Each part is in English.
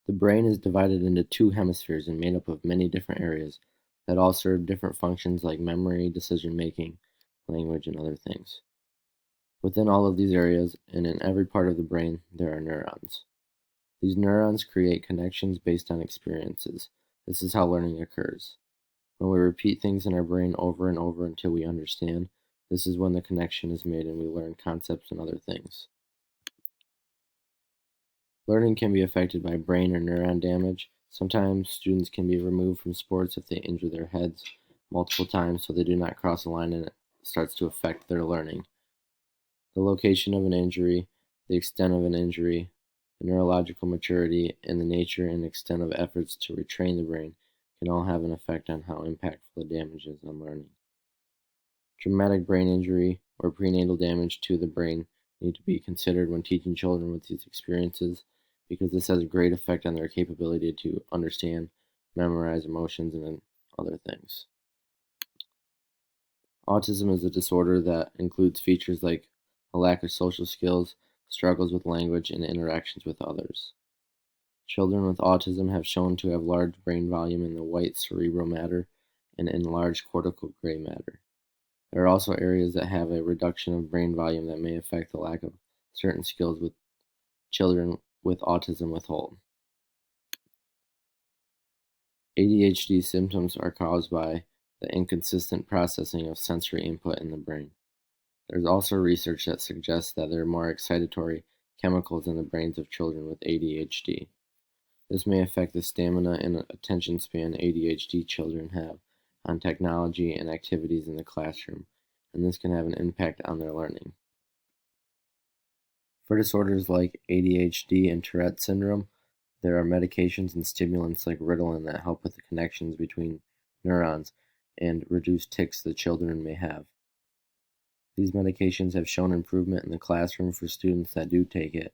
The brain is divided into two hemispheres and made up of many different areas that all serve different functions like memory, decision-making, language, and other things. Within all of these areas, and in every part of the brain, there are neurons. These neurons create connections based on experiences. This is how learning occurs. When we repeat things in our brain over and over until we understand, this is when the connection is made and we learn concepts and other things. Learning can be affected by brain or neuron damage. Sometimes students can be removed from sports if they injure their heads multiple times so they do not cross a line and it starts to affect their learning. The location of an injury, the extent of an injury, the neurological maturity, and the nature and extent of efforts to retrain the brain can all have an effect on how impactful the damage is on learning. Traumatic brain injury or prenatal damage to the brain need to be considered when teaching children with these experiences because this has a great effect on their capability to understand, memorize emotions, and other things. Autism is a disorder that includes features like a lack of social skills, struggles with language, and interactions with others. Children with autism have shown to have large brain volume in the white cerebral matter and enlarged cortical gray matter. There are also areas that have a reduction of brain volume that may affect the lack of certain skills with children with autism withhold. ADHD symptoms are caused by the inconsistent processing of sensory input in the brain. There's also research that suggests that there are more excitatory chemicals in the brains of children with ADHD. This may affect the stamina and attention span ADHD children have on technology and activities in the classroom, and this can have an impact on their learning. For disorders like ADHD and Tourette syndrome, there are medications and stimulants like Ritalin that help with the connections between neurons and reduce tics the children may have. These medications have shown improvement in the classroom for students that do take it.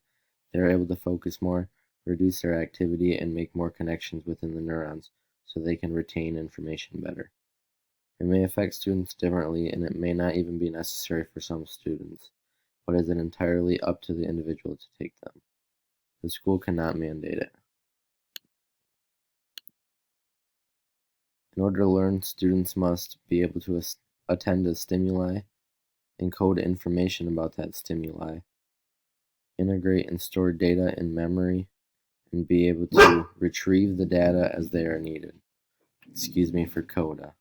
They are able to focus more, reduce their activity, and make more connections within the neurons so they can retain information better. It may affect students differently, and it may not even be necessary for some students, but is entirely up to the individual to take them. The school cannot mandate it. In order to learn, students must be able to attend to stimuli, encode information about that stimuli, integrate and store data in memory, and be able to retrieve the data as they are needed. Excuse me for coda.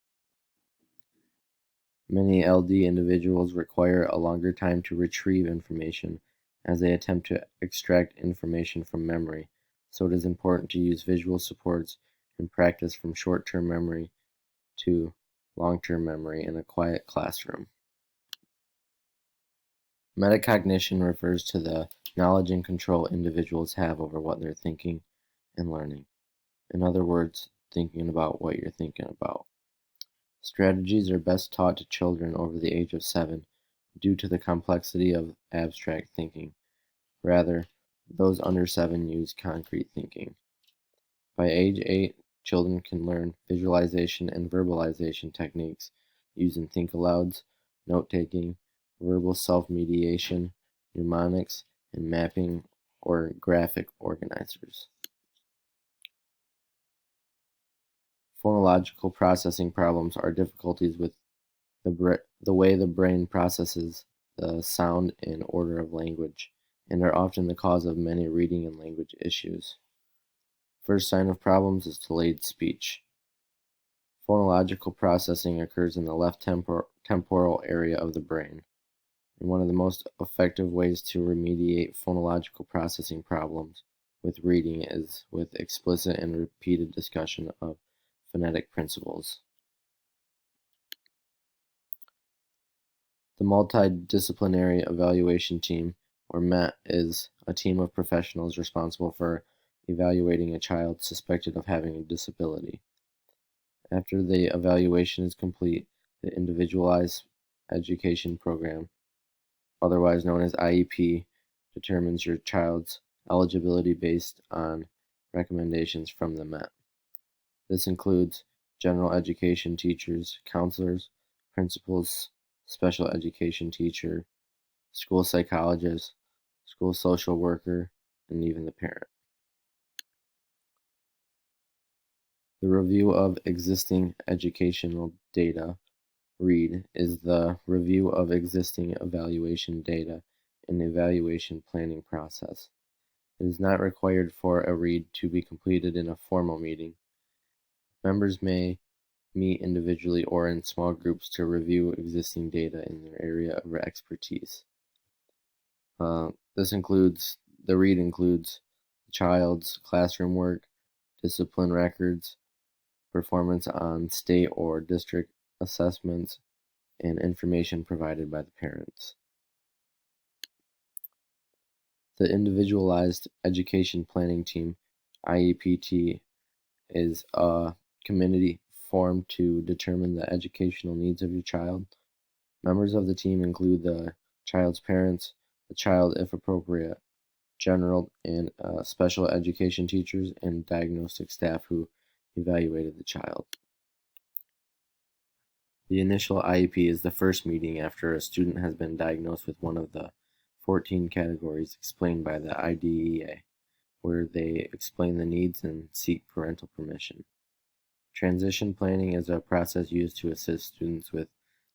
Many LD individuals require a longer time to retrieve information as they attempt to extract information from memory, so it is important to use visual supports and practice from short-term memory to long-term memory in a quiet classroom. Metacognition refers to the knowledge and control individuals have over what they're thinking and learning. In other words, thinking about what you're thinking about. Strategies are best taught to children over the age of 7 due to the complexity of abstract thinking. Rather, those under 7 use concrete thinking. By age 8, children can learn visualization and verbalization techniques using think-alouds, note-taking, verbal self-mediation, mnemonics, and mapping or graphic organizers. Phonological processing problems are difficulties with the way the brain processes the sound and order of language, and are often the cause of many reading and language issues. First sign of problems is delayed speech. Phonological processing occurs in the left temporal area of the brain, and one of the most effective ways to remediate phonological processing problems with reading is with explicit and repeated discussion of phonetic principles. The Multidisciplinary Evaluation Team, or MET, is a team of professionals responsible for evaluating a child suspected of having a disability. After the evaluation is complete, the Individualized Education Program, otherwise known as IEP, determines your child's eligibility based on recommendations from the MET. This includes general education teachers, counselors, principals, special education teacher, school psychologist, school social worker, and even the parent. The review of existing educational data, READ, is the review of existing evaluation data in the evaluation planning process. It is not required for a READ to be completed in a formal meeting. Members may meet individually or in small groups to review existing data in their area of expertise. The READ includes the child's classroom work, discipline records, performance on state or district assessments, and information provided by the parents. The Individualized Education Planning Team, IEPT, is a committee formed to determine the educational needs of your child. Members of the team include the child's parents, the child if appropriate, general and special education teachers, and diagnostic staff who evaluated the child. The initial IEP is the first meeting after a student has been diagnosed with one of the 14 categories explained by the IDEA, where they explain the needs and seek parental permission. Transition planning is a process used to assist students with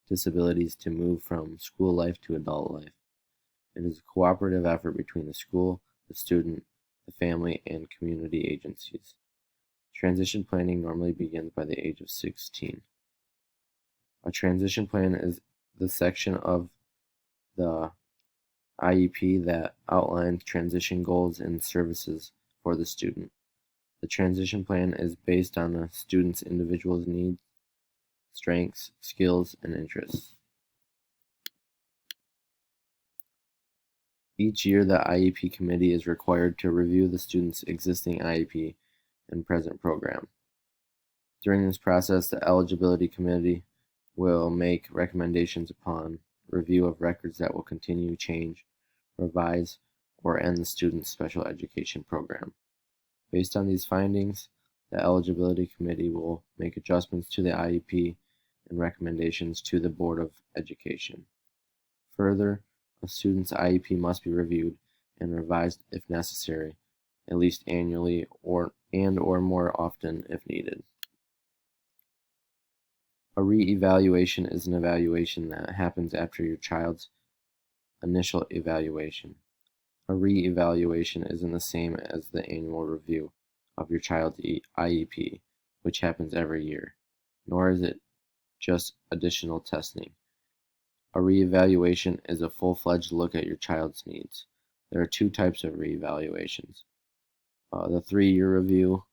disabilities to move from school life to adult life. It is a cooperative effort between the school, the student, the family, and community agencies. Transition planning normally begins by the age of 16. A transition plan is the section of the IEP that outlines transition goals and services for the student. The transition plan is based on the student's individual needs, strengths, skills, and interests. Each year, the IEP committee is required to review the student's existing IEP and present program. During this process, the eligibility committee will make recommendations upon review of records that will continue, change, revise, or end the student's special education program. Based on these findings, the eligibility committee will make adjustments to the IEP and recommendations to the Board of Education. Further, a student's IEP must be reviewed and revised if necessary, at least annually or more often if needed. A re-evaluation is an evaluation that happens after your child's initial evaluation. A re-evaluation isn't the same as the annual review of your child's IEP, which happens every year, nor is it just additional testing. A re-evaluation is a full-fledged look at your child's needs. There are two types of re-evaluations: the 3-year review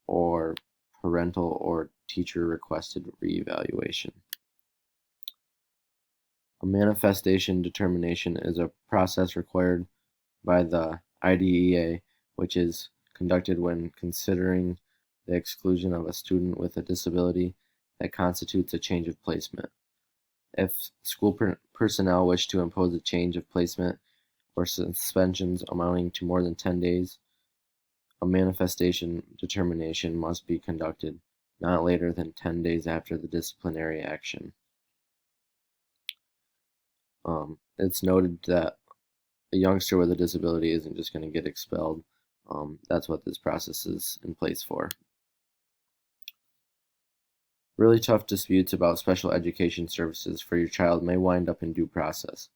or parental or teacher-requested re-evaluation. A manifestation determination is a process required by the IDEA, which is conducted when considering the exclusion of a student with a disability that constitutes a change of placement. If school personnel wish to impose a change of placement or suspensions amounting to more than 10 days, a manifestation determination must be conducted not later than 10 days after the disciplinary action. It's noted that a youngster with a disability isn't just going to get expelled. That's what this process is in place for. Really tough disputes about special education services for your child may wind up in due process.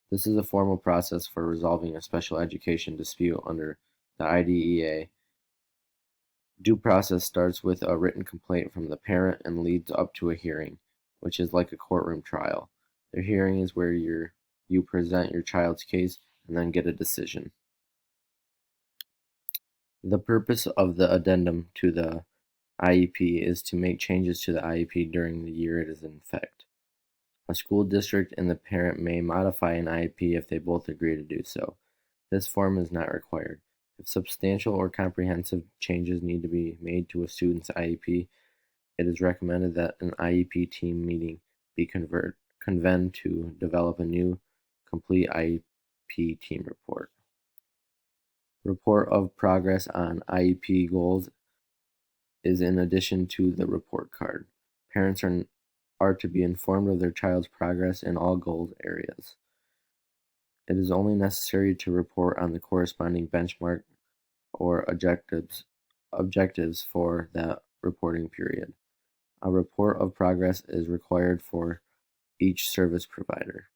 This is a formal process for resolving a special education dispute under the IDEA. Due process starts with a written complaint from the parent and leads up to a hearing, which is like a courtroom trial. The hearing is where you present your child's case and then get a decision. The purpose of the addendum to the IEP is to make changes to the IEP during the year it is in effect. A school district and the parent may modify an IEP if they both agree to do so. This form is not required. If substantial or comprehensive changes need to be made to a student's IEP, it is recommended that an IEP team meeting be convened to develop a new, complete IEP team report. Report of progress on IEP goals is in addition to the report card. Parents are to be informed of their child's progress in all goals areas. It is only necessary to report on the corresponding benchmark or objectives for that reporting period. A report of progress is required for each service provider.